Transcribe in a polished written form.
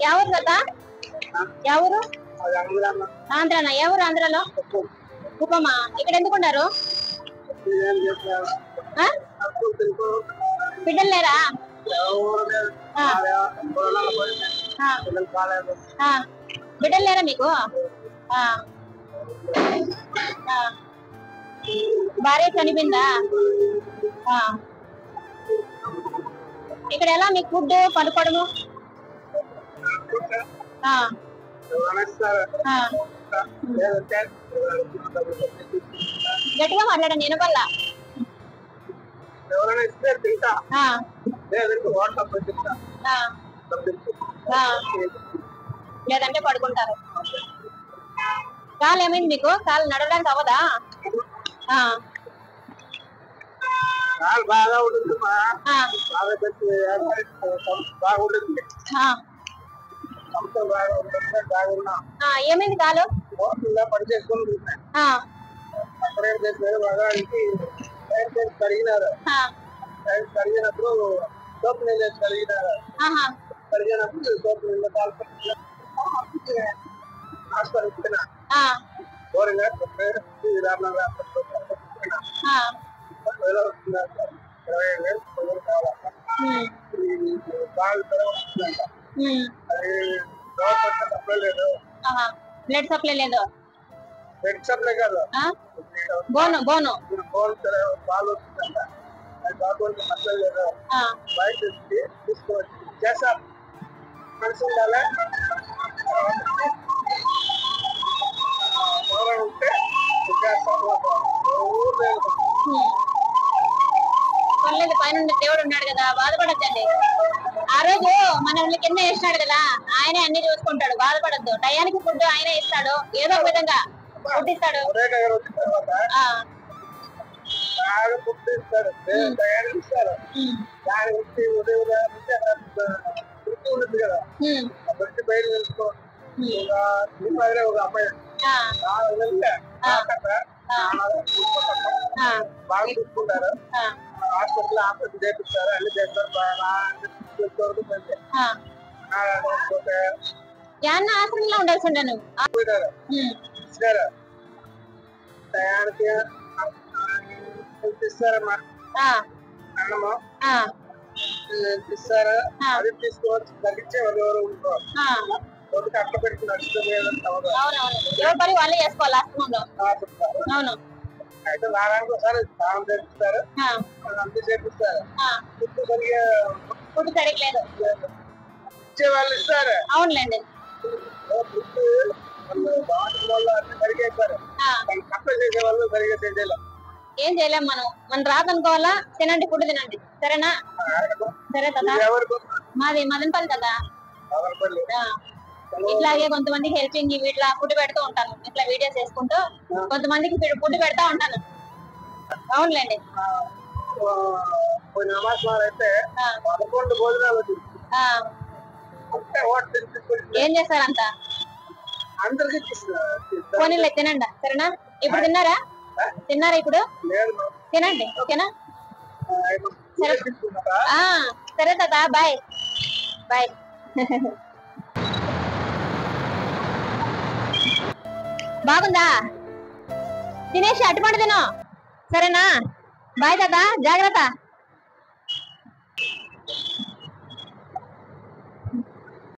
ఎవరు తాత? ఎవరు? ఆంధ్రానా? ఎవరు ఆంధ్రాలో? కుప్పమా? ఇక్కడ ఎందుకున్నారు? బిడ్డలు లేరా? బిడ్డలు లేరా మీకు? భార్య చనిపోయిందా? ఇక్కడ ఎలా మీకు ఫుడ్ పడుకోవడము? గట్టిగా మాట్లాడండి వినపల్లా. లేదంటే పడుకుంటారు. కాలు ఏమైంది మీకు? కాలు నడవడానికి అవ్వదా? బాగా ఉంటుంది, ఏమైంది కాలు? పని చేసుకుని కడిగినారు. కడిగినప్పుడు సోపు నీళ్ళు కడిగినారు. కడిగినప్పుడు సోపు నీళ్ళు హాస్పిటల్ బ్లడ్ సప్లై లేదు. బ్లడ్ సప్లై కాదు, బోను బోను పాలు వస్తుందంట. అది గవర్నమెంట్ సప్లై లేదు. బయట తీసుకోవచ్చు చేస్తారు. మనిషి ఉండాలి, ఉంటే పర్లేదు, పైన దేవుడు ఉన్నాడు కదా, బాధపడద్దండి. ఆ రోజు మనల్ని కింద వేసినాడు కదా, ఆయనే అన్ని చూసుకుంటాడు, బాధపడద్దు. టయానికి ఫుడ్ ఆయనే ఇస్తాడు, ఏదో ఒక విధంగా ఫుడ్ ఇస్తాడు. దాని గురించి ఉదయం ఉంటుంది కదా, బట్టి బయట తెలుసుకోవాలి. ఒక అమ్మాయి బాగా చూసుకుంటారు. హాస్పిటల్ చేపిస్తారు, అన్ని చేస్తారు. ఆశ్రమంలో ఉండాల్సిండే నువ్వు. టయానికి ఇస్తారమ్మా, అన్నము ఇస్తారు. అది తీసుకోవచ్చు, తగ్గించే ఎవరు ఉంటారు. అట్లా పెట్టి ఎవరి పని వాళ్ళే చేసుకోవాలి ఆశ్రమంలో. అవును, అయితే వారానికి ఒకసారి స్నానం చేపిస్తారు, అంతా చేపిస్తారు. ఫుడ్ సరిగ్లేదు, ఇచ్చే వాళ్ళు ఇస్తారు. అవునులేండి. సరిగేస్తారు, అప్లై చేసే వాళ్ళు సరిగ్గా చేసేలా. ఏం చేయలేం మనం, మనం రాదనుకోవాలా. తినండి, ఫుడ్ తినండి, సరేనా? సరే కదా. మాది మదనపల్లి కదా. ఇట్లాగే కొంతమందికి హెల్పింగ్ ఇట్లా ఫుడ్ పెడుతూ ఉంటాను, ఇట్లా వీడియోస్ చేసుకుంటూ కొంతమందికి ఫుడ్ పెడతా ఉంటాను. అవునులేండి. అయితే 11 భోజనాలు ఏం చేస్తారంట? అందరికి పోనీలే, తినండి, సరేనా? ఇప్పుడు తిన్నారా? తిన్నారా? ఇప్పుడు తినండి, ఓకేనా? సరే, సరే తాత, బాయ్ బాయ్. బాగుందా? తినేసి అటుపండు తిను, సరేనా? బాయ్ తాత, జాగ్రత్త.